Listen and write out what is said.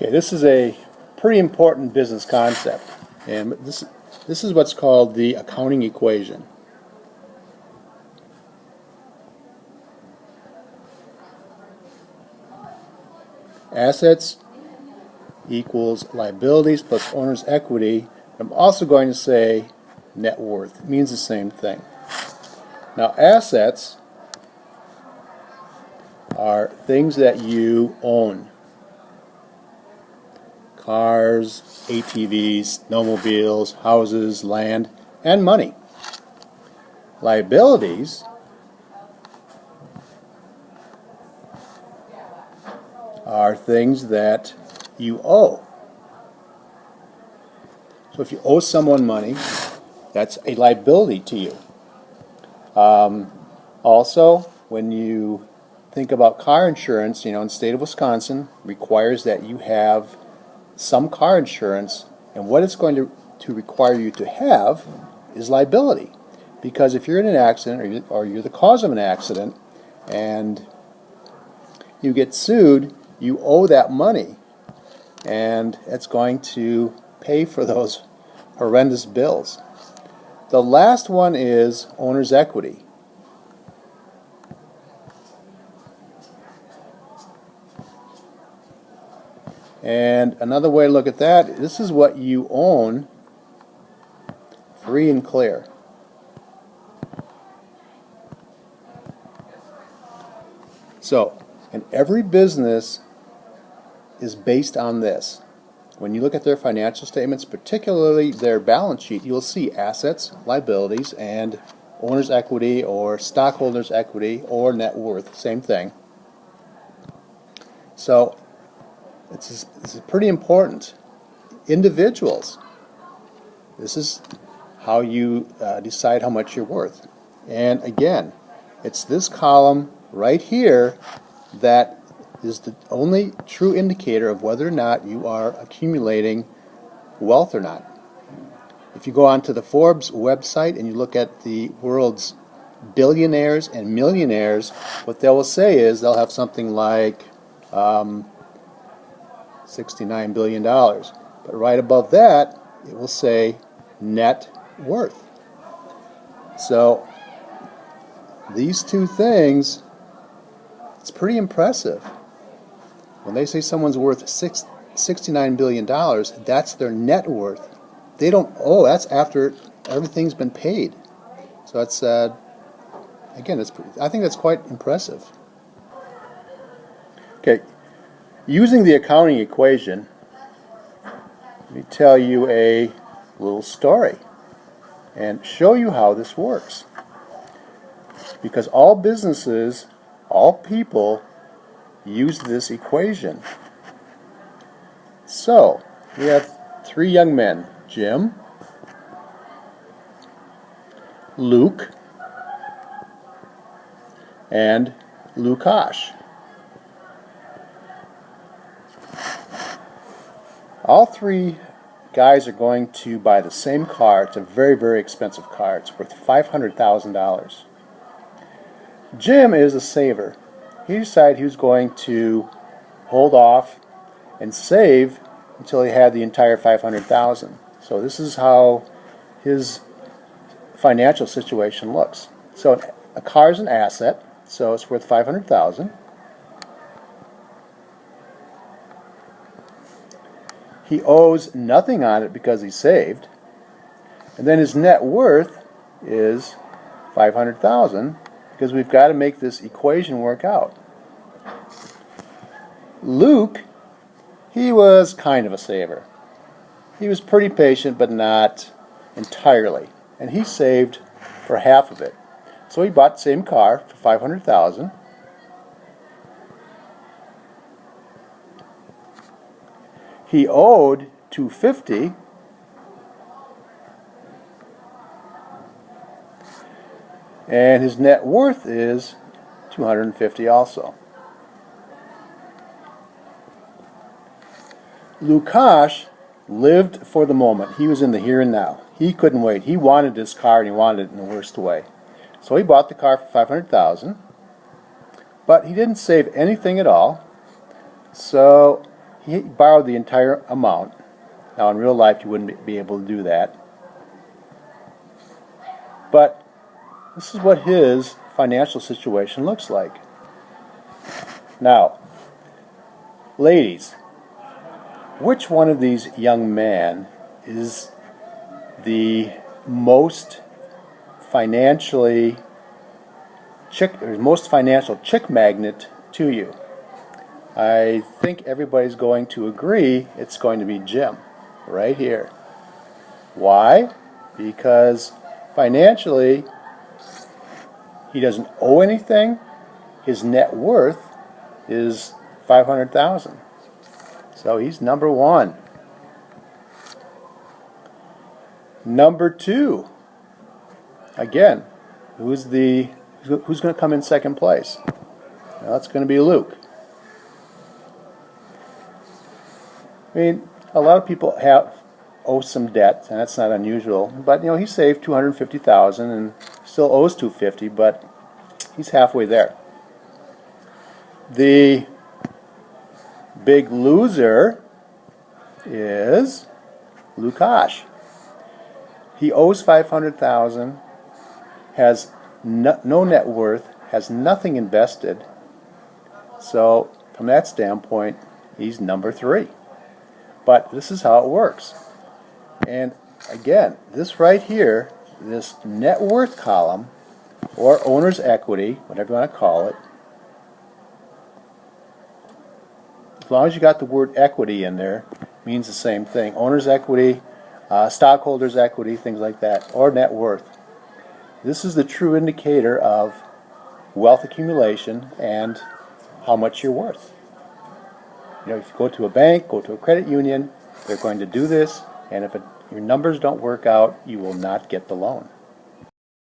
Okay, this is a pretty important business concept, and this is what's called the accounting equation. Assets equals liabilities plus owner's equity. I'm also going to say net worth. It means the same thing. Now, assets are things that you own. Cars, ATVs, snowmobiles, houses, land, and money. Liabilities are things that you owe. So if you owe someone money, that's a liability to you. Also, when you think about car insurance, in the state of Wisconsin requires that you have some car insurance, and what it's going to require you to have is liability. Because if you're in an accident or you're the cause of an accident and you get sued, you owe that money, and it's going to pay for those horrendous bills. The last one is owner's equity. And another way to look at that, this is what you own free and clear. So, and every business is based on this. When you look at their financial statements, particularly their balance sheet, you'll see assets, liabilities, and owner's equity or stockholders' equity or net worth, same thing. So this is pretty important. Individuals, this is how you decide how much you're worth. And again, it's this column right here that is the only true indicator of whether or not you are accumulating wealth or not. If you go onto the Forbes website and you look at the world's billionaires and millionaires, what they will say is they'll have something like $69 billion. But right above that, it will say net worth. So these two things, it's pretty impressive. When they say someone's worth $69 billion, that's their net worth. They don't owe. That's after everything's been paid. So that's, again, I think that's quite impressive. Okay, using the accounting equation, let me tell you a little story and show you how this works. Because all businesses, all people, use this equation. So, we have three young men, Jim, Luke, and Lukash. All three guys are going to buy the same car. It's a very, very expensive car. It's worth $500,000. Jim is a saver. He decided he was going to hold off and save until he had the entire $500,000. So this is how his financial situation looks. So a car is an asset, so it's worth $500,000. He owes nothing on it because he saved, and then his net worth is $500,000. Because we've got to make this equation work out. Luke, he was kind of a saver. He was pretty patient, but not entirely. And he saved for half of it. So he bought the same car for $500,000. He owed $250,000. And his net worth is $250,000 also. Lukash lived for the moment. He was in the here and now. He couldn't wait. He wanted this car, and he wanted it in the worst way. So he bought the car for $500,000, but he didn't save anything at all. So he borrowed the entire amount. Now in real life you wouldn't be able to do that. But this is what his financial situation looks like. Now, ladies, which one of these young men is the most financial chick magnet to you? I think everybody's going to agree it's going to be Jim, right here. Why? Because financially, he doesn't owe anything. His net worth is $500,000. So he's number one. Number two. Again, who's going to come in second place? Well, it's going to be Luke. I mean, a lot of people owe some debt, and that's not unusual. But he saved $250,000 and still owes $250,000, but he's halfway there. The big loser is Lukash. He owes $500,000, has no net worth, has nothing invested. So from that standpoint, he's number three. But this is how it works. And again, this right here, this net worth column, or owner's equity, whatever you want to call it, as long as you got the word equity in there, means the same thing. Owner's equity, stockholders' equity, things like that, or net worth. This is the true indicator of wealth accumulation and how much you're worth. If you go to a bank, go to a credit union, they're going to do this, and if your numbers don't work out, you will not get the loan.